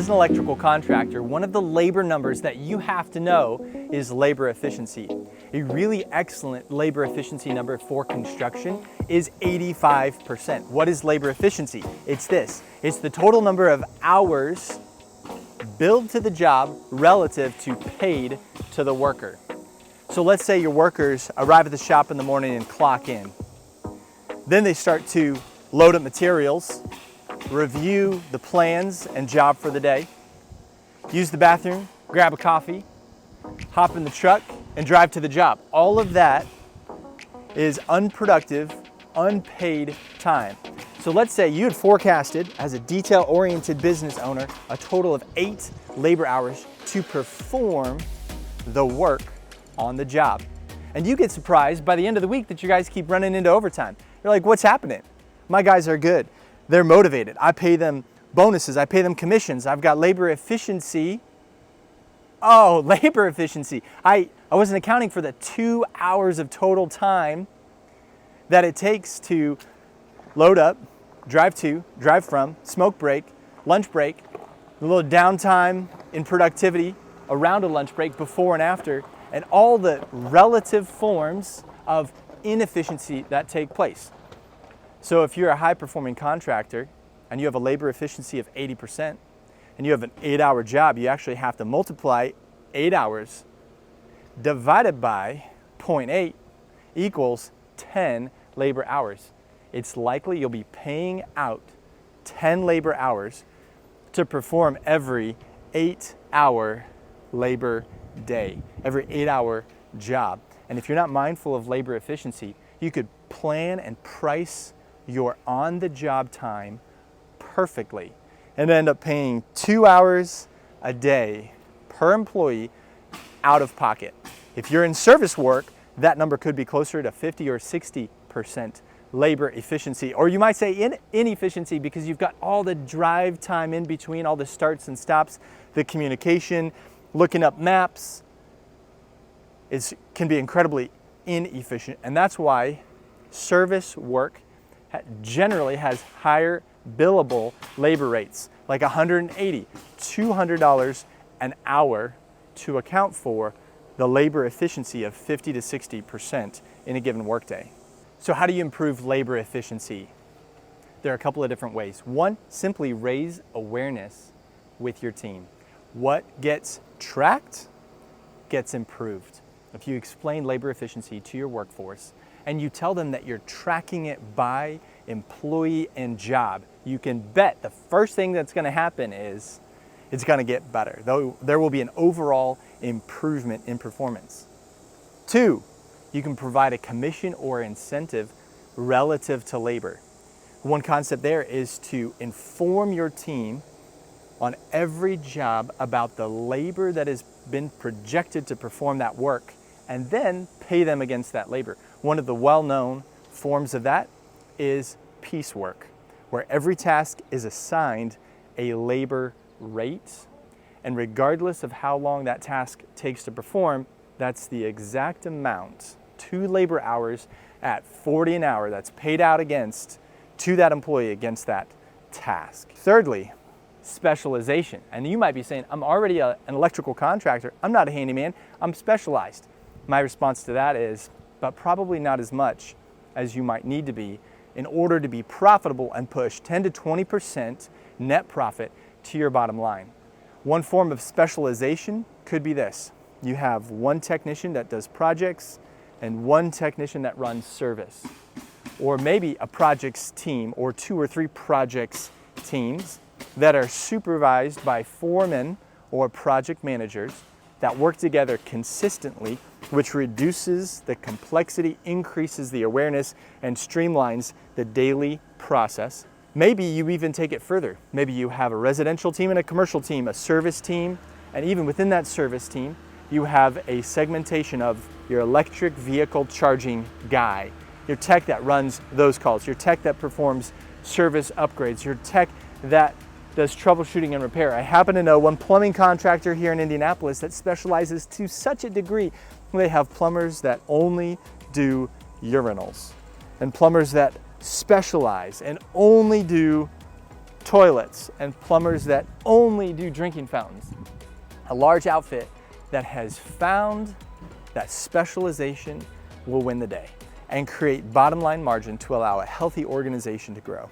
As an electrical contractor, one of the labor numbers that you have to know is labor efficiency. A really excellent labor efficiency number for construction is 85%. What is labor efficiency? It's this. It's the total number of hours billed to the job relative to paid to the worker. So let's say your workers arrive at the shop in the morning and clock in. Then they start to load up materials, review the plans and job for the day, use the bathroom, grab a coffee, hop in the truck, and drive to the job. All of that is unproductive, unpaid time. So let's say you had forecasted, as a detail-oriented business owner, a total of 8 labor hours to perform the work on the job. And you get surprised by the end of the week that you guys keep running into overtime. You're like, what's happening? My guys are good. They're motivated. I pay them bonuses. I pay them commissions. I've got labor efficiency. Oh, labor efficiency. I wasn't accounting for the 2 hours of total time that it takes to load up, drive to, drive from, smoke break, lunch break, a little downtime in productivity around a lunch break, before and after, and all the relative forms of inefficiency that take place. So if you're a high-performing contractor and you have a labor efficiency of 80% and you have an 8-hour job, you actually have to multiply 8 hours divided by 0.8 equals 10 labor hours. It's likely you'll be paying out 10 labor hours to perform every 8-hour labor day, every 8-hour job. And if you're not mindful of labor efficiency, you could plan and price your on-the-job time perfectly and end up paying 2 hours a day per employee out of pocket. If you're in service work, that number could be closer to 50 or 60% labor efficiency, or you might say inefficiency, because you've got all the drive time in between, all the starts and stops, the communication, looking up maps. It can be incredibly inefficient, and that's why service work generally has higher billable labor rates, like $180, $200 an hour, to account for the labor efficiency of 50 to 60% in a given workday. So how do you improve labor efficiency? There are a couple of different ways. One, simply raise awareness with your team. What gets tracked gets improved. If you explain labor efficiency to your workforce and you tell them that you're tracking it by employee and job, you can bet the first thing that's going to happen is it's going to get better. Though there will be an overall improvement in performance. 2, you can provide a commission or incentive relative to labor. One concept there is to inform your team on every job about the labor that has been projected to perform that work, and then pay them against that labor. One of the well-known forms of that is piecework, where every task is assigned a labor rate, and regardless of how long that task takes to perform, that's the exact amount, 2 labor hours at 40 an hour, that's paid out against to that employee against that task. Thirdly, specialization. And you might be saying, I'm already an electrical contractor, I'm not a handyman, I'm specialized. My response to that is, but probably not as much as you might need to be in order to be profitable and push 10 to 20% net profit to your bottom line. One form of specialization could be this. You have one technician that does projects and one technician that runs service. Or maybe a projects team, or 2 or 3 projects teams that are supervised by foremen or project managers that work together consistently, which reduces the complexity, increases the awareness, and streamlines the daily process. Maybe you even take it further. Maybe you have a residential team and a commercial team, a service team, and even within that service team, you have a segmentation of your electric vehicle charging guy, your tech that runs those calls, your tech that performs service upgrades, your tech that does troubleshooting and repair. I happen to know one plumbing contractor here in Indianapolis that specializes to such a degree. They have plumbers that only do urinals, and plumbers that specialize and only do toilets and plumbers that only do drinking fountains. A large outfit that has found that specialization will win the day and create bottom line margin to allow a healthy organization to grow.